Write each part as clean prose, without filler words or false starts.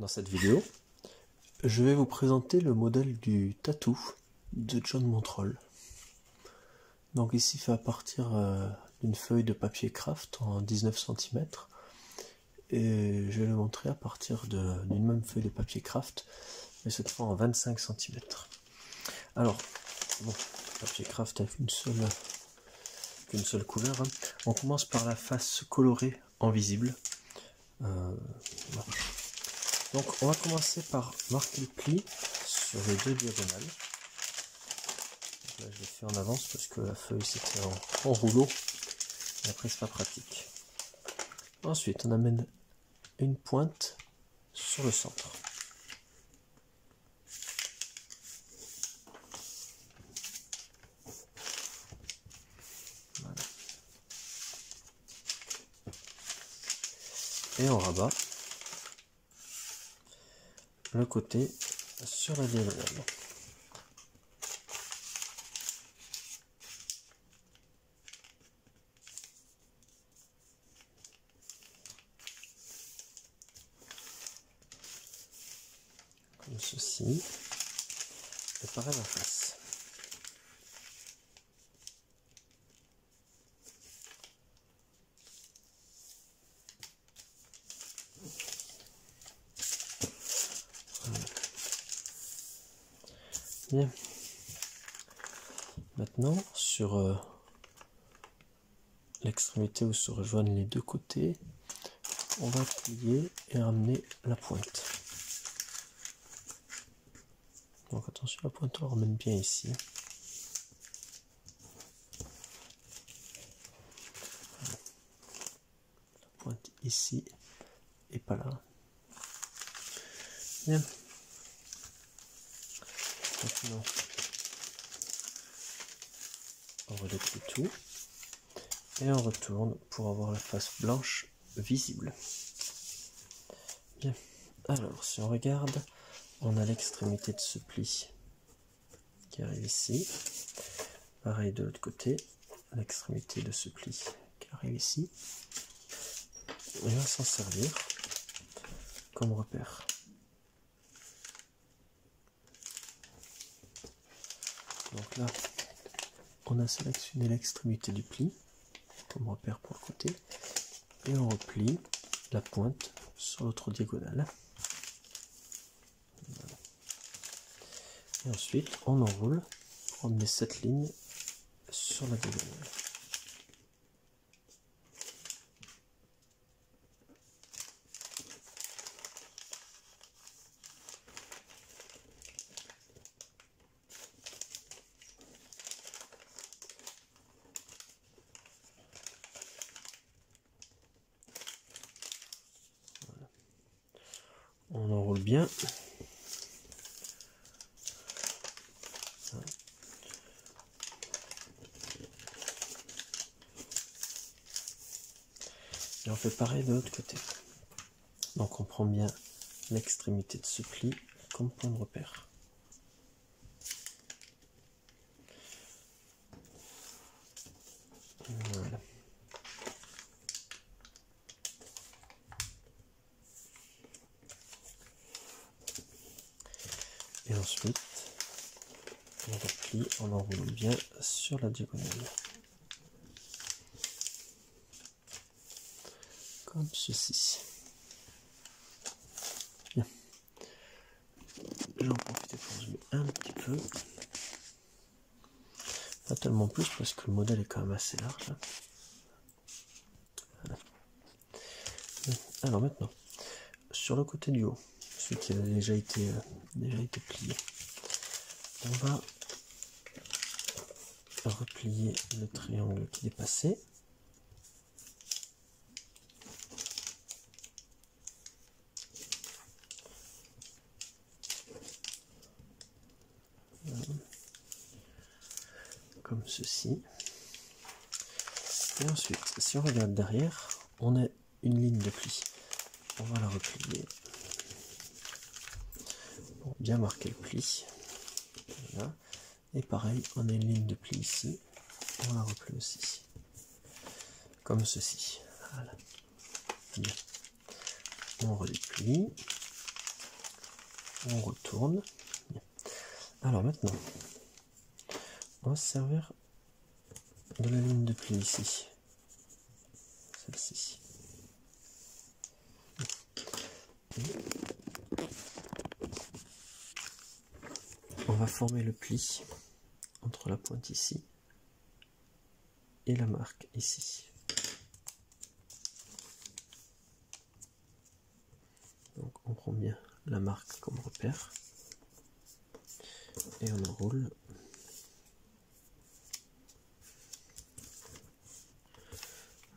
Dans cette vidéo, je vais vous présenter le modèle du tatou de John Montrol. Donc ici fait à partir d'une feuille de papier craft en 19 cm et je vais le montrer à partir d'une même feuille de papier craft mais cette fois en 25 cm. Alors, bon, papier craft avec une seule couleur, hein. On commence par la face colorée en visible. Voilà. Donc on va commencer par marquer le pli sur les deux diagonales. Donc là je l'ai fait en avance parce que la feuille c'était en rouleau et après c'est pas pratique. Ensuite on amène une pointe sur le centre. Voilà. Et on rabat le côté sur la diagonale. Comme ceci. Et pareil en face. Voilà. Bien. Maintenant, sur l'extrémité où se rejoignent les deux côtés, on va plier et ramener la pointe. Donc attention, la pointe on la ramène bien ici. Voilà. La pointe ici et pas là. Bien. Maintenant, on redéplie tout et on retourne pour avoir la face blanche visible. Bien. Alors, si on regarde, on a l'extrémité de ce pli qui arrive ici. Pareil de l'autre côté, l'extrémité de ce pli qui arrive ici. Et on va s'en servir comme repère. Donc là, on a sélectionné l'extrémité du pli comme repère pour le côté et on replie la pointe sur l'autre diagonale. Voilà. Et ensuite, on enroule pour emmener cette ligne sur la diagonale. On enroule bien. Et on fait pareil de l'autre côté. Donc on prend bien l'extrémité de ce pli comme point de repère. Voilà. Et ensuite, on replie en enroulant bien sur la diagonale. Comme ceci. Bien. J'en profite pour zoomer un petit peu. Pas tellement plus parce que le modèle est quand même assez large. Voilà. Alors maintenant, sur le côté du haut, celui qui a déjà été plié, on va replier le triangle qui dépassait. Comme ceci. Et ensuite, si on regarde derrière, on a une ligne de pli. On va la replier pour bien marquer le pli. Voilà. Et pareil, on a une ligne de pli ici. On la replie aussi. Comme ceci. Voilà. Bien. On redéplie. On retourne. Bien. Alors maintenant, on va se servir de la ligne de pli ici. Celle-ci. On va former le pli entre la pointe ici et la marque ici. Donc on prend bien la marque comme repère et on enroule.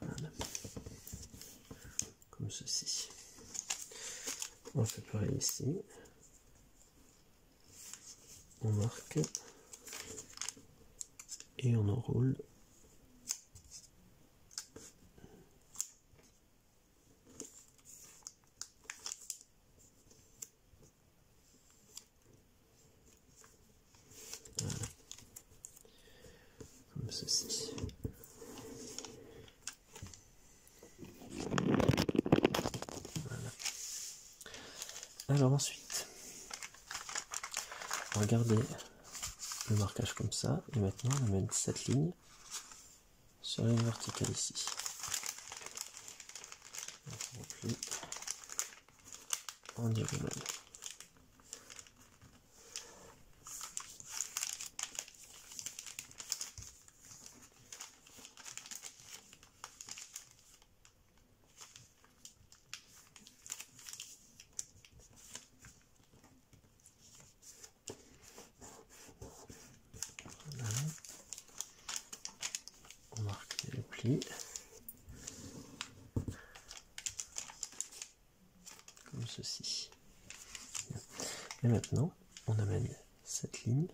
Voilà. Comme ceci. On fait pareil ici. On marque et on enroule. Voilà. Comme ceci. Voilà. Alors ensuite, on va garder le marquage comme ça, et maintenant on amène cette ligne sur la ligne verticale ici. Donc on replie en diagonale. Voilà. On marque les plis. Comme ceci. Et maintenant, on amène cette ligne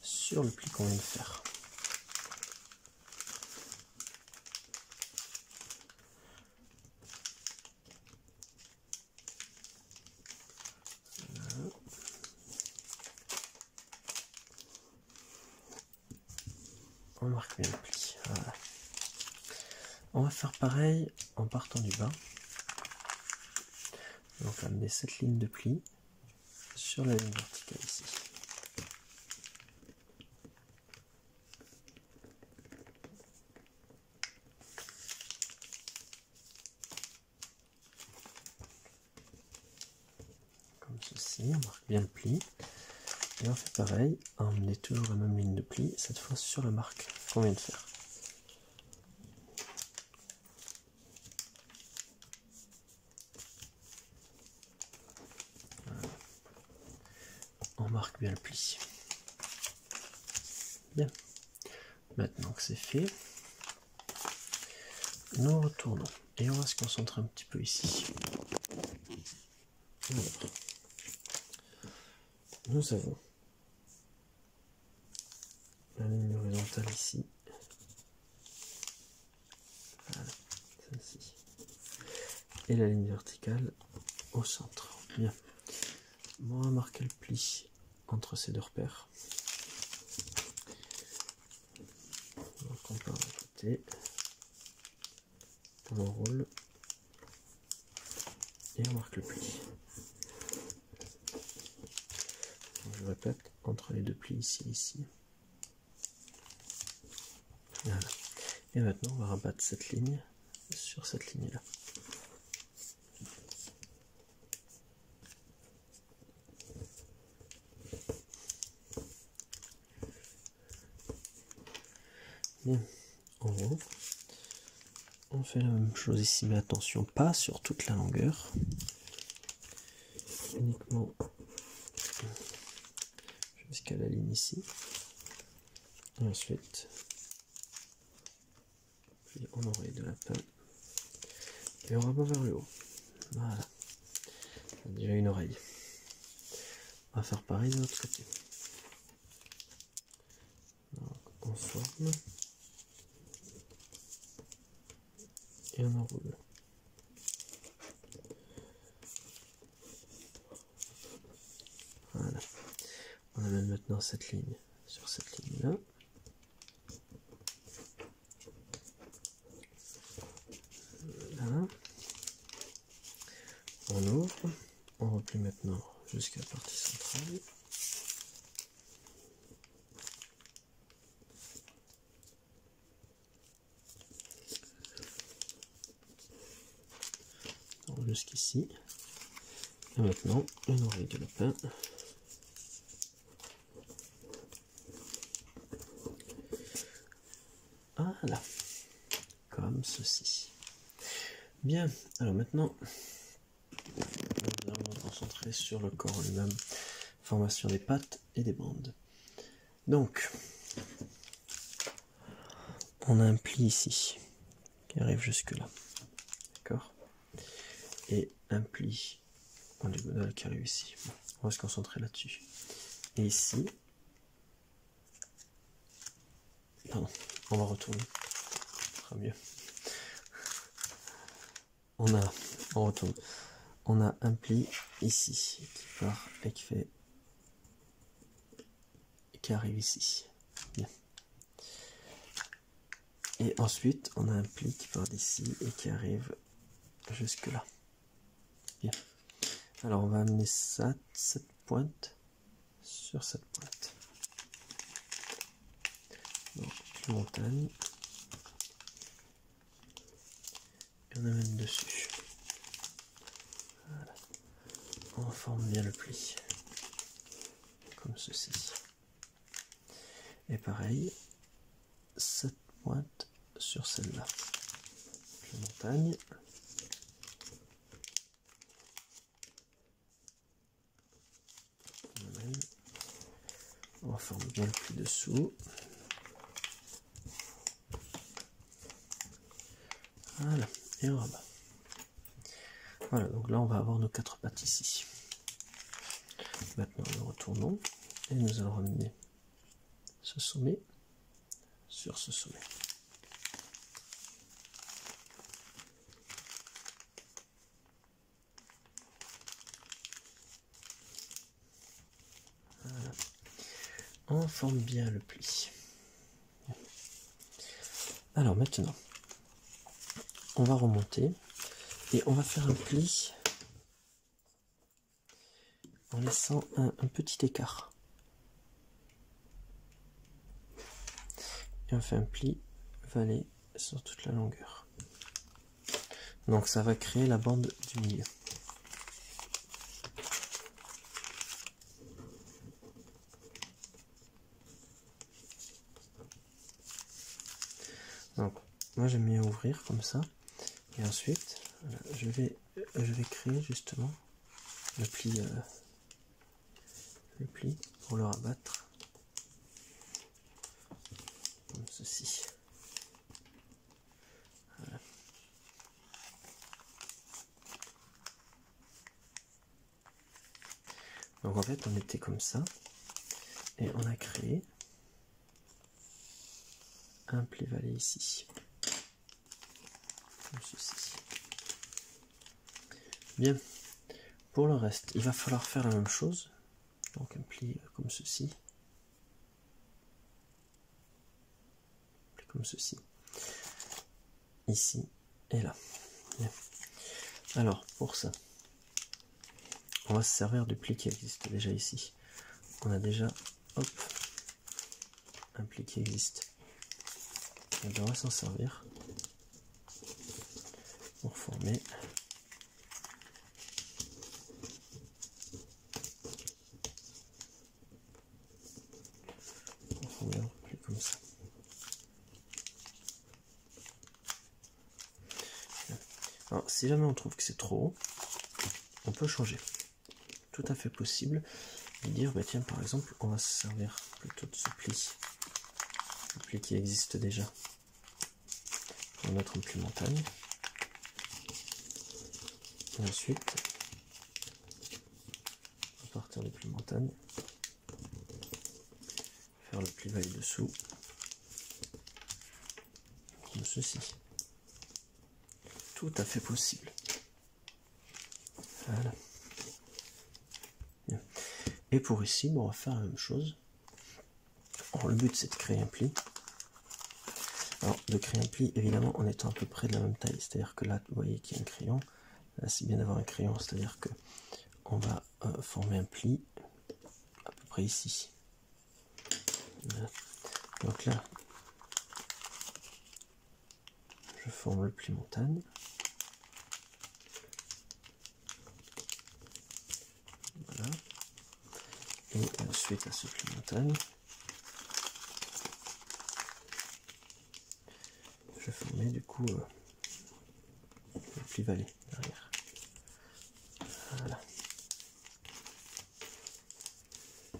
sur le pli qu'on vient de faire. Voilà. On marque bien le pli. Voilà. On va faire pareil en partant du bas. Donc amener cette ligne de pli sur la ligne verticale ici. Comme ceci, on marque bien le pli. Et on fait pareil, à emmener toujours la même ligne de pli, cette fois sur la marque qu'on vient de faire. Voilà. On marque bien le pli. Bien. Maintenant que c'est fait, nous retournons et on va se concentrer un petit peu ici. Alors, nous avons la ligne horizontale ici. Voilà, celle-ci. Et la ligne verticale au centre. Bien. Bon, on va marquer le pli entre ces deux repères. Donc on part d'un côté, on enroule et on marque le pli. Donc je répète, entre les deux plis ici et ici. Voilà. Et maintenant on va rabattre cette ligne sur cette ligne là. Bien, en haut, on fait la même chose ici, mais attention, pas sur toute la longueur, uniquement jusqu'à la ligne ici. Et ensuite, puis on oreille de lapin et on rabat vers le haut. Voilà, on a déjà une oreille. On va faire pareil de l'autre côté. Donc, on forme et on enroule. Voilà. On amène maintenant cette ligne sur cette ligne là. Voilà. On ouvre, on replie plie maintenant jusqu'à la partie centrale. Jusqu'ici. Et maintenant, une oreille de lapin. Voilà, comme ceci. Bien, alors maintenant, nous allons nous concentrer sur le corps lui-même, formation des pattes et des bandes. Donc, on a un pli ici, qui arrive jusque là, d'accord? Et un pli en diagonale qui arrive ici. Bon, on va se concentrer là-dessus. Et ici, pardon, on va retourner, ce sera mieux. On retourne. On a un pli ici qui part et qui arrive ici. Bien. Et ensuite, on a un pli qui part d'ici et qui arrive jusque là. Bien. Alors, on va amener ça, cette pointe, sur cette pointe. Donc, une montagne. Et on amène dessus. Voilà. On forme bien le pli. Comme ceci. Et pareil, cette pointe sur celle-là. La montagne. On forme bien le pli dessous. Voilà, et en bas. Voilà, donc là on va avoir nos 4 pattes ici. Maintenant nous retournons et nous allons ramener ce sommet sur ce sommet. Voilà. On forme bien le pli. Alors maintenant, on va remonter et on va faire un pli en laissant un petit écart. Et on fait un pli valet sur toute la longueur. Donc ça va créer la bande du milieu. Donc moi j'aime bien ouvrir comme ça. Et ensuite, voilà, je vais créer justement le pli pour le rabattre comme ceci. Voilà. Donc en fait on était comme ça et on a créé un pli valet ici, comme ceci. Bien, pour le reste il va falloir faire la même chose, donc un pli comme ceci, comme ceci, ici et là. Bien. Alors pour ça, on va se servir du pli qui existe déjà ici. On a déjà, hop, un pli qui existe. Et on va s'en servir pour former un pli comme ça. Alors si jamais on trouve que c'est trop haut, on peut changer. Tout à fait possible de dire, bah tiens, par exemple, on va se servir plutôt de ce pli, le pli qui existe déjà, pour mettre un pli montagne. Et ensuite, à partir du pli montagne, faire le pli valet dessous, comme ceci. Tout à fait possible. Voilà. Bien. Et pour ici, bon, on va faire la même chose. Alors, le but c'est de créer un pli. Alors de créer un pli évidemment en étant à peu près de la même taille. C'est-à-dire que là, vous voyez qu'il y a un crayon. Là c'est bien d'avoir un crayon, c'est-à-dire que on va former un pli à peu près ici. Voilà. Donc là, je forme le pli montagne. Voilà. Et suite à ce pli montagne, je vais former du coup le pli vallée derrière. Voilà.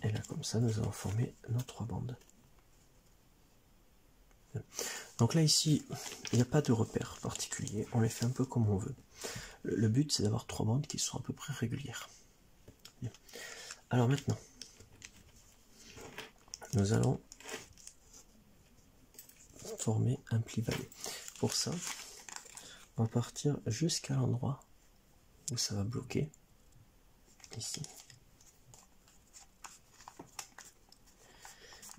Et là, comme ça, nous allons former nos 3 bandes. Donc là, ici, il n'y a pas de repère particulier. On les fait un peu comme on veut. Le but, c'est d'avoir 3 bandes qui sont à peu près régulières. Bien. Alors maintenant, nous allons former un pli vallée. Pour ça, on va partir jusqu'à l'endroit où ça va bloquer. Ici.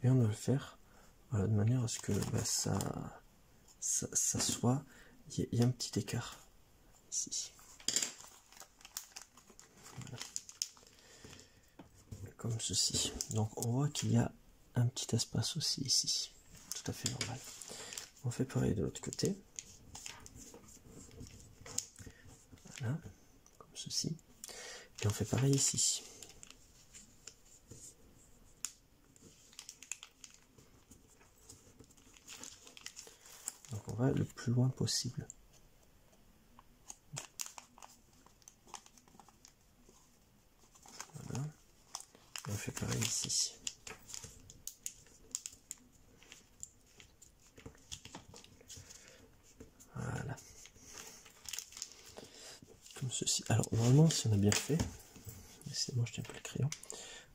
Et on doit le faire voilà, de manière à ce que ça soit, il y a un petit écart ici. Voilà. Comme ceci. Donc on voit qu'il y a un petit espace aussi ici. Tout à fait normal. On fait pareil de l'autre côté. Voilà, comme ceci. Et on fait pareil ici. Donc on va le plus loin possible. Voilà. Et on fait pareil ici. Voilà. Comme ceci. Alors normalement, si on a bien fait, laissez-moi jeter un peu le crayon,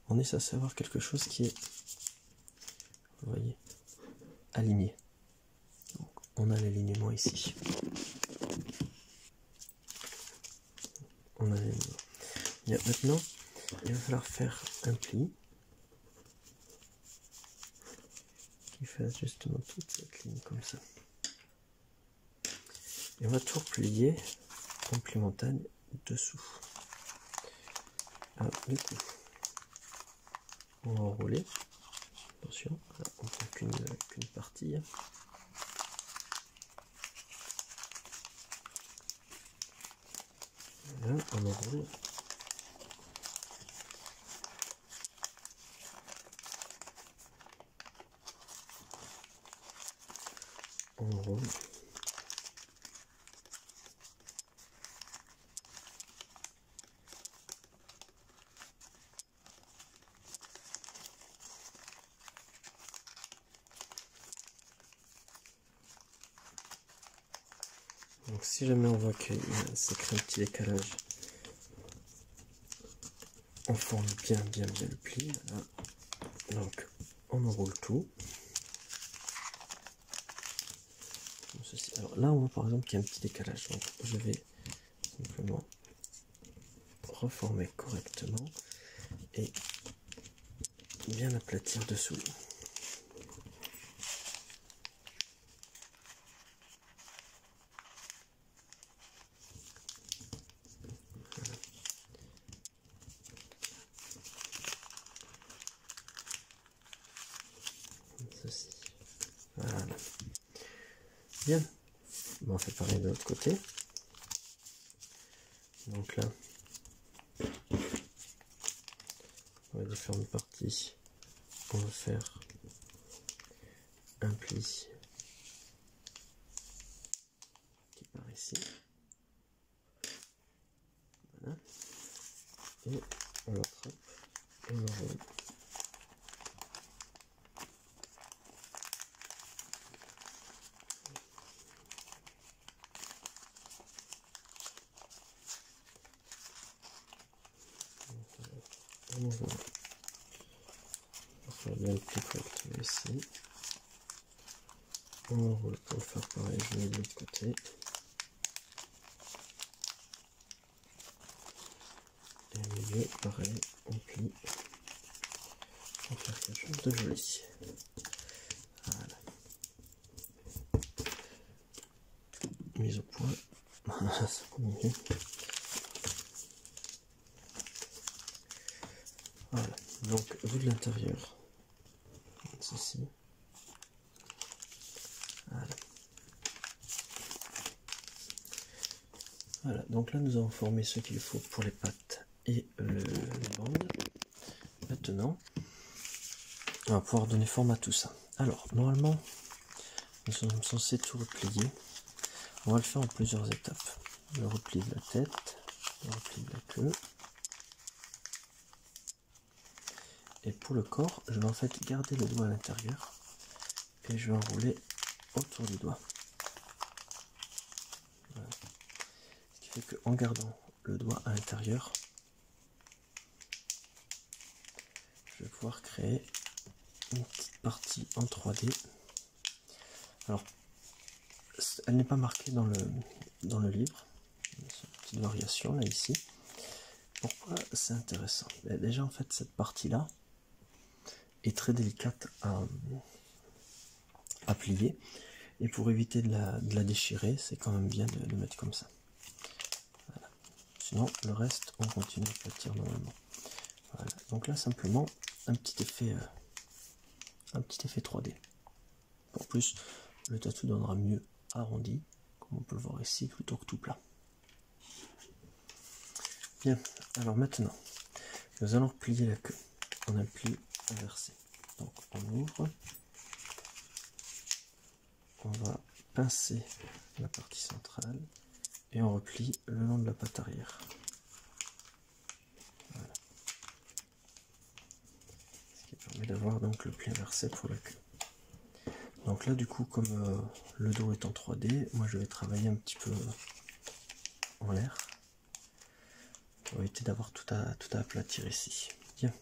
on est censé avoir quelque chose qui est, vous voyez, aligné. Donc, on a l'alignement ici. On a l'alignement. Maintenant, il va falloir faire un pli qui fasse justement toute cette ligne comme ça. Et on va tout replier en pli montagne dessous. Alors, du coup, on va enrouler. Attention, là, on ne prend qu'une partie. Voilà, on enroule. On enroule. Donc si jamais on voit que ça crée un petit décalage, on forme bien le pli. Voilà. Donc on enroule tout. Comme ceci. Alors là on voit par exemple qu'il y a un petit décalage. Donc je vais simplement reformer correctement et bien aplatir dessous. Ceci. Voilà. Bien. Bon, on fait pareil de l'autre côté. Donc là, on va différentes parties. On va faire un pli qui part ici. Voilà. Et on l'attrape et on l'enroule. On va faire bien le pli correctement ici. On enroule pour le faire pareil, je mets de l'autre côté. Et au milieu, pareil, on plie pour faire quelque chose de joli. Voilà. Mise au point. Ça continue. Donc vue de l'intérieur, ceci. Voilà. Voilà, donc là nous avons formé ce qu'il faut pour les pattes et les bandes. Maintenant, on va pouvoir donner forme à tout ça. Alors, normalement, nous sommes censés tout replier. On va le faire en plusieurs étapes. Le repli de la tête, le repli de la queue. Et pour le corps, je vais en fait garder le doigt à l'intérieur et je vais enrouler autour du doigt. Voilà. Ce qui fait qu'en gardant le doigt à l'intérieur, je vais pouvoir créer une petite partie en 3D. Alors, elle n'est pas marquée dans le livre. C'est une petite variation là ici. Pourquoi c'est intéressant? Déjà en fait cette partie-là est très délicate à plier. Et pour éviter de la déchirer, c'est quand même bien de le mettre comme ça. Voilà. Sinon, le reste, on continue à aplatir normalement. Voilà. Donc là, simplement, un petit effet 3D. En plus, le tatou donnera mieux arrondi, comme on peut le voir ici, plutôt que tout plat. Bien, alors maintenant, nous allons plier la queue. On a le pli inversé. Donc on ouvre. On va pincer la partie centrale et on replie le long de la patte arrière. Voilà. Ce qui permet d'avoir donc le pli inversé pour la queue. Donc là du coup comme le dos est en 3D, moi je vais travailler un petit peu en l'air pour éviter d'avoir tout à aplatir ici. Bien.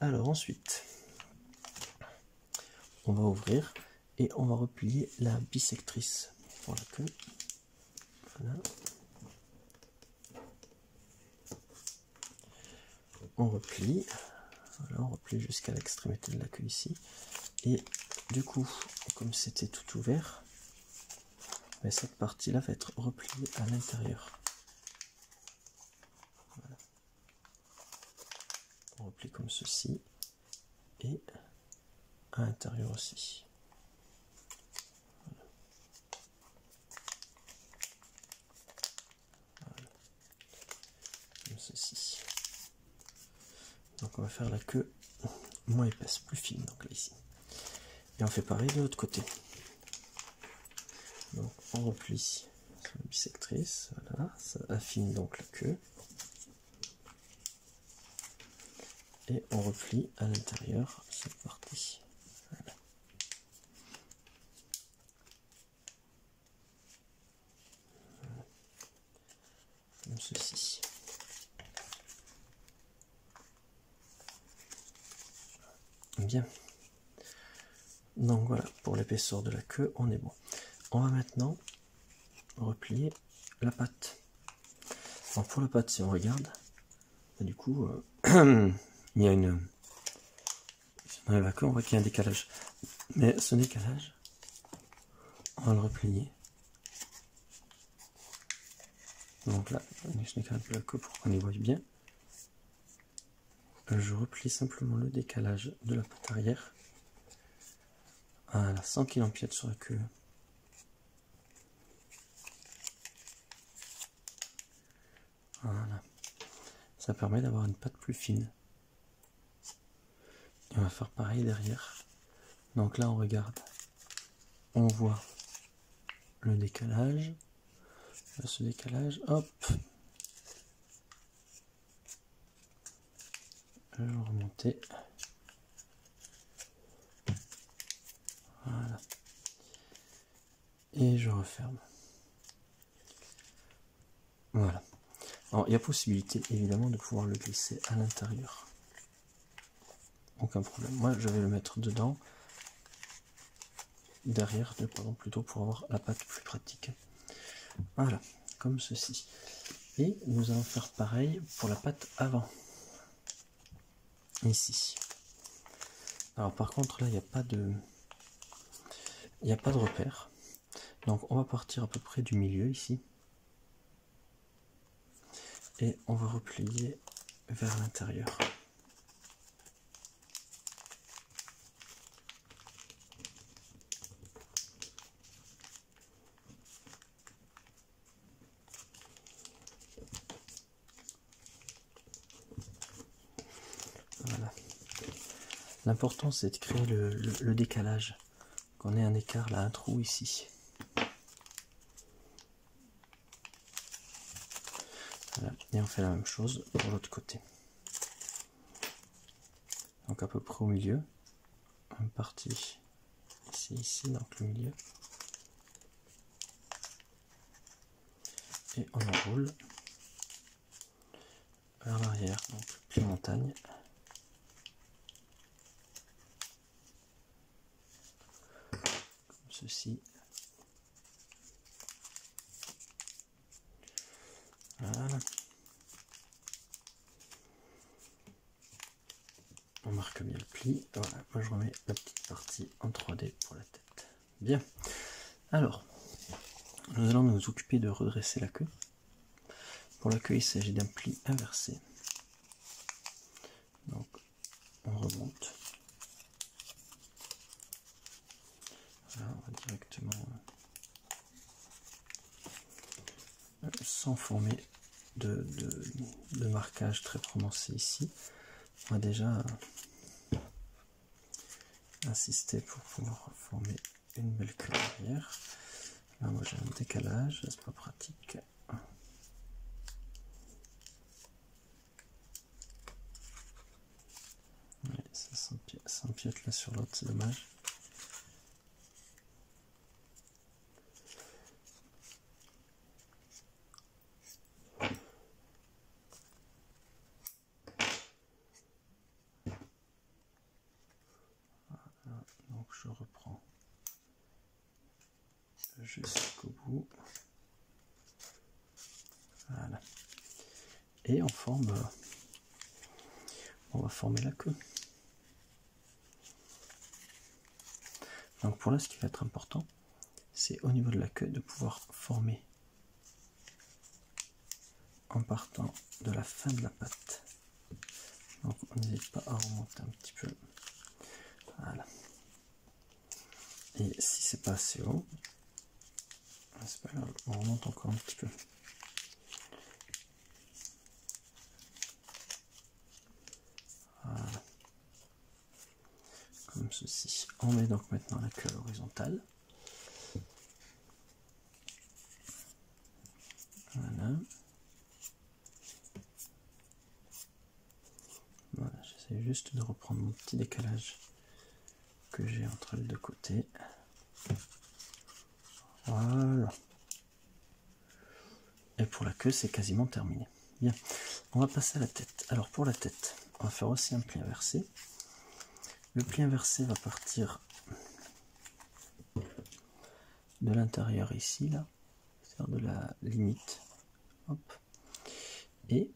Alors ensuite, on va ouvrir et on va replier la bisectrice pour la queue. Voilà. On replie. Voilà, on replie jusqu'à l'extrémité de la queue ici. Et du coup, comme c'était tout ouvert, cette partie-là va être repliée à l'intérieur. Voilà. On replie comme ceci. Et à l'intérieur aussi. Voilà. Voilà. Comme ceci. Donc on va faire la queue moins épaisse, plus fine, donc là ici. Et on fait pareil de l'autre côté. Donc on replie sur la bisectrice, voilà, ça affine donc la queue. Et on replie à l'intérieur cette partie. Voilà. Voilà. Comme ceci. Bien. Donc voilà, pour l'épaisseur de la queue, on est bon. On va maintenant replier la patte. Alors pour la patte, si on regarde, du coup, il y a une... Si on enlève la queue, on voit qu'il y a un décalage. Mais ce décalage, on va le replier. Donc là, je décale un peu la queue pour qu'on y voit bien. Je replie simplement le décalage de la patte arrière. Voilà, sans qu'il empiète sur la queue. Voilà. Ça permet d'avoir une patte plus fine. Et on va faire pareil derrière. Donc là, on regarde. On voit le décalage. Là, ce décalage, hop. Je vais remonter. Voilà. Et je referme. Voilà. Alors, il y a possibilité évidemment de pouvoir le glisser à l'intérieur. Aucun problème. Moi, je vais le mettre dedans. Derrière, pardon, plutôt pour avoir la patte plus pratique. Voilà, comme ceci. Et nous allons faire pareil pour la patte avant. Ici. Alors par contre, là, il n'y a pas de repère. Donc on va partir à peu près du milieu ici. Et on va replier vers l'intérieur. L'important c'est de créer le décalage, qu'on ait un écart là, un trou ici. Voilà. Et on fait la même chose pour l'autre côté. Donc à peu près au milieu, une partie ici, donc le milieu. Et on enroule vers l'arrière, donc pli montagne. Comme ceci. Voilà. On marque bien le pli. Voilà, moi je remets la petite partie en 3D pour la tête. Bien. Alors, nous allons nous occuper de redresser la queue. Pour la queue, il s'agit d'un pli inversé. Donc, on remonte. Voilà, on va directement, sans former de marquage très prononcé ici, on va déjà insister pour pouvoir former une belle queue derrière. Là, moi j'ai un décalage, c'est pas pratique. Ouais, ça s'empiète là sur l'autre, c'est dommage. Voilà, donc je reprends jusqu'au bout. Voilà. Et on va former la queue. Donc pour là, ce qui va être important, c'est au niveau de la queue de pouvoir former en partant de la fin de la patte. Donc on n'hésite pas à remonter un petit peu. Voilà. Et si c'est pas assez haut, c'est pas grave, on remonte encore un petit peu. Voilà. Comme ceci. On met donc maintenant la queue à l'horizontale. Voilà. Voilà, j'essaie juste de reprendre mon petit décalage que j'ai entre les deux côtés. Voilà. Et pour la queue, c'est quasiment terminé. Bien, on va passer à la tête. Alors pour la tête, on va faire aussi un pli inversé. Le pli inversé va partir de l'intérieur ici, là, c'est-à-dire de la limite. Hop. Et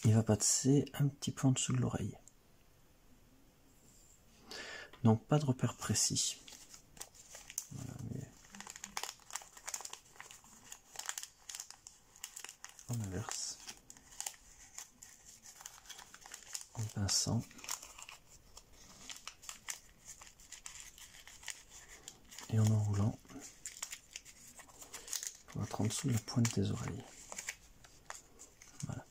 il va passer un petit peu en dessous de l'oreille. Donc pas de repère précis. Voilà, mais on inverse en pinçant. Et en enroulant pour être en dessous de la pointe des oreilles. Voilà.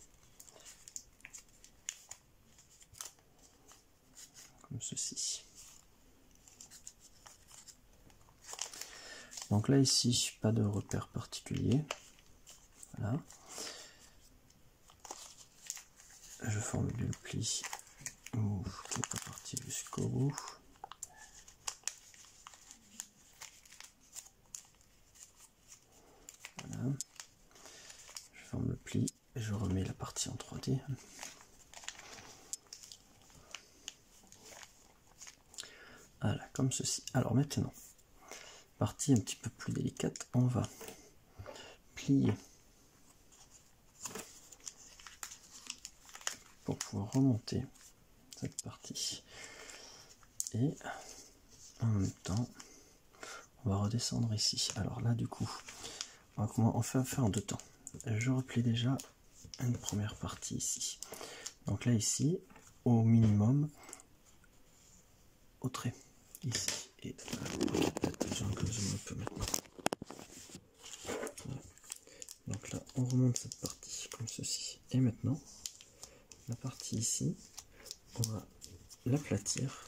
Comme ceci. Donc là ici, pas de repère particulier. Voilà. Je formule le pli qui n'est pas parti jusqu'au bout. Voilà. Je forme le pli et je remets la partie en 3D. Voilà, comme ceci. Alors maintenant, partie un petit peu plus délicate, on va plier pour pouvoir remonter cette partie. Et en même temps, on va redescendre ici. Alors là, du coup, on fait faire en deux temps. Je replie déjà une première partie ici. Donc là, ici, au minimum, au trait, ici. Et j'enclose un peu maintenant. Voilà. Donc là, on remonte cette partie comme ceci. Et maintenant, la partie ici, on va l'aplatir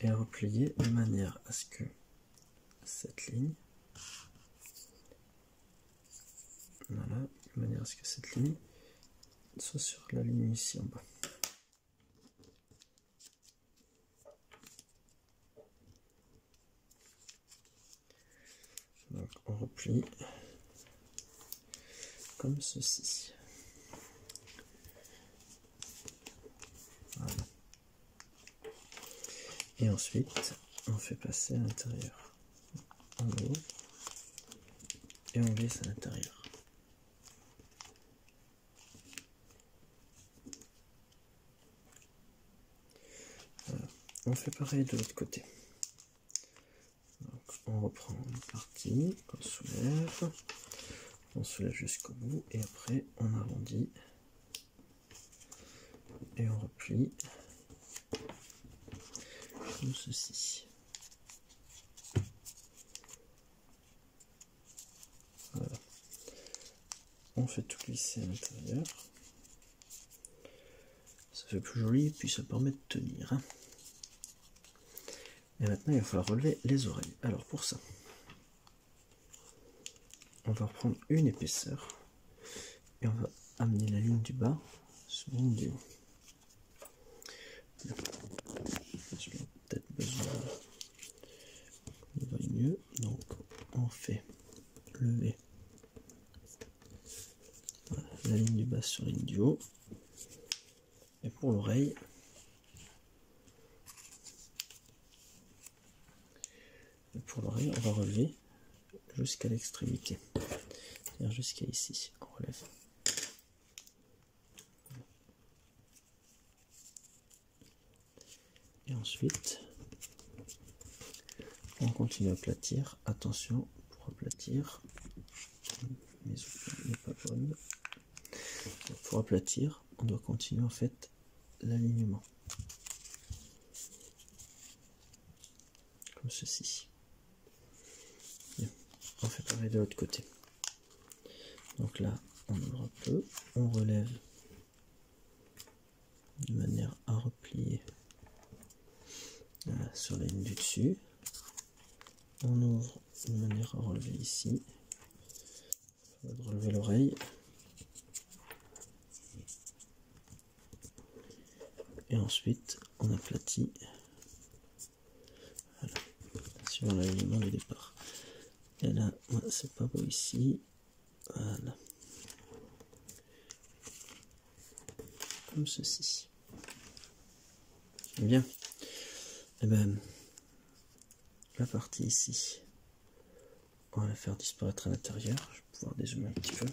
et replier de manière à ce que cette ligne, voilà, de manière à ce que cette ligne soit sur la ligne ici en bas. Donc on replie comme ceci. Voilà. Et ensuite on fait passer à l'intérieur. On ouvre et on glisse à l'intérieur. Voilà. On fait pareil de l'autre côté. Donc, on reprend une partie qu'on soulève. On soulève jusqu'au bout et après on arrondit et on replie comme ceci. Voilà. On fait tout glisser à l'intérieur. Ça fait plus joli et puis ça permet de tenir. Hein. Et maintenant il va falloir relever les oreilles. Alors pour ça, on va reprendre une épaisseur et on va amener la ligne du bas sur la ligne du haut. Je vais peut-être besoin de voir mieux. Donc on fait lever la ligne du bas sur la ligne du haut. Et pour l'oreille, on va relever jusqu'à l'extrémité, c'est-à-dire jusqu'à ici. On relève. Et ensuite, on continue à aplatir. Attention, pour aplatir, mes outils n'est pas bonne. Pour aplatir, on doit continuer en fait l'alignement. Comme ceci. Bien. On fait pareil de l'autre côté. Donc là, on ouvre un peu, on relève de manière à replier voilà, sur la ligne du dessus. On ouvre de manière à relever ici. On va relever l'oreille. Et ensuite, on aplatit voilà, sur l'alignement de départ. Et là, c'est pas beau ici. Voilà. Comme ceci. Bien. Et bien, la partie ici, on va la faire disparaître à l'intérieur. Je vais pouvoir dézoomer un petit peu.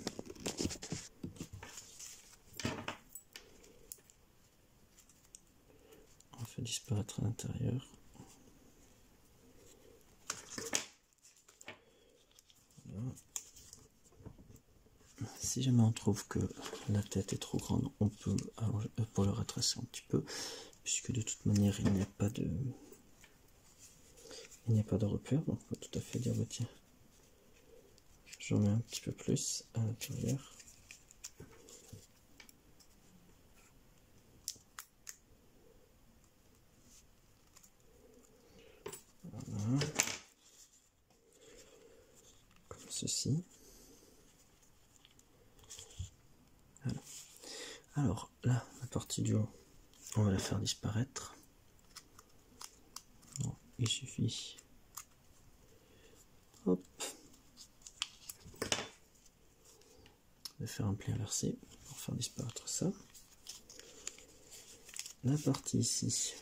On fait disparaître à l'intérieur. Voilà. Si jamais on trouve que la tête est trop grande, on peut allonger, pour le retracer un petit peu, puisque de toute manière il n'y a pas de repère, donc on peut tout à fait dire bah, tiens, j'en mets un petit peu plus à l'intérieur. Voilà. Comme ceci. Voilà. Alors là, la partie du haut, on va la faire disparaître. Bon, il suffit, hop, de faire un pli inversé pour faire disparaître ça. La partie ici,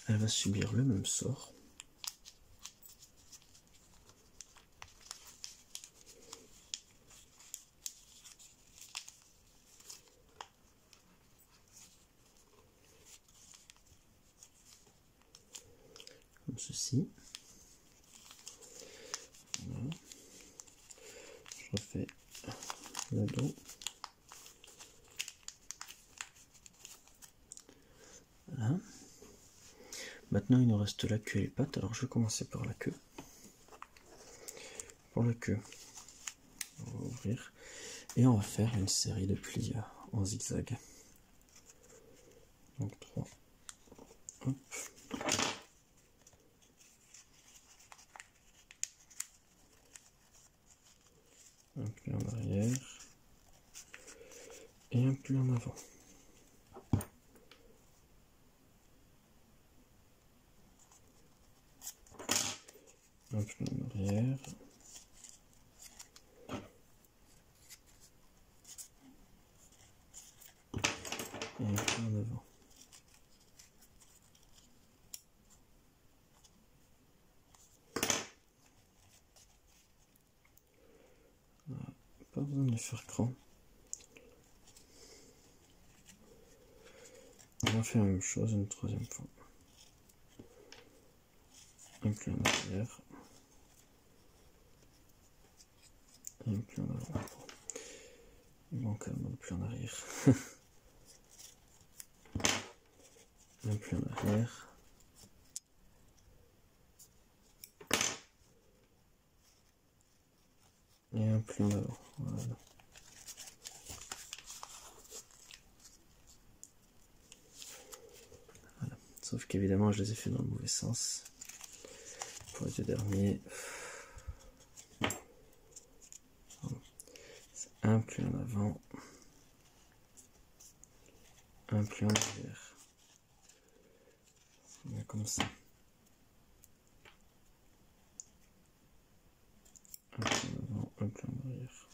elle va subir le même sort. Comme ceci. Voilà. Je refais le dos. Voilà. Maintenant il nous reste la queue et les pattes, alors je vais commencer par la queue. Pour la queue, on va ouvrir et on va faire une série de plis en zigzag. Donc 3. Hop. Un pli en arrière et un pli en avant. Un pli en arrière. Et un pli en avant. Voilà. Pas besoin de faire grand. On va faire la même chose une troisième fois. Un pli en arrière. Et un pli en avant. Il manque un pli en arrière. Un pli en arrière. Et un pli en avant. Voilà. Voilà. Sauf qu'évidemment, je les ai fait dans le mauvais sens. Pour les deux derniers. C'est un pli en avant. Un pli en arrière. C'est comme ça. Un pli en avant, un pli en arrière.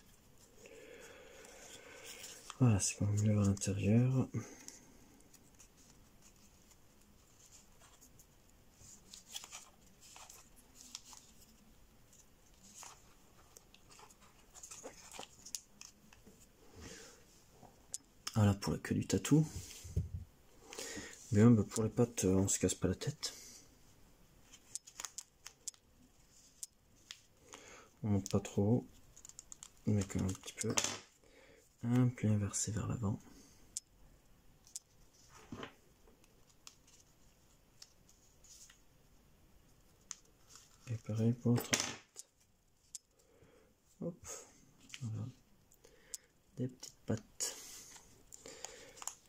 Voilà, c'est quand même mieux à l'intérieur. Voilà pour la queue du tatou. Bien, bah pour les pattes, on se casse pas la tête. On monte pas trop haut, mais quand même un petit peu. Un pli inversé vers l'avant. Et pareil pour l'autre patte. Hop, voilà. Des petites pattes.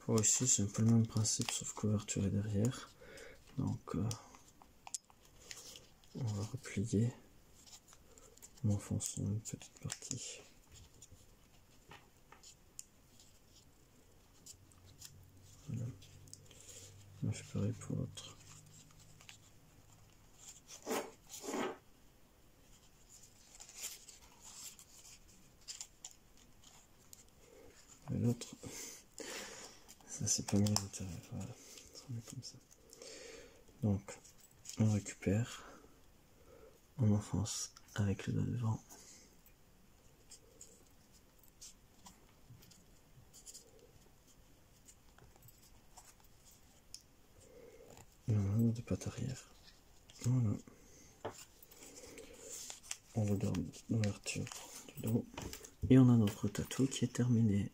Pour ici, c'est un peu le même principe, sauf qu'ouverture est derrière. Donc, on va replier en enfonçant une petite partie. Voilà. On fait pareil pour l'autre. Et l'autre, ça c'est pas mis à l'intérieur. Voilà, ça met comme ça. Donc, on récupère, on enfonce avec le doigt devant. Et on a de patte arrière. Voilà. On regarde l'ouverture du dos. Et on a notre tatou qui est terminé.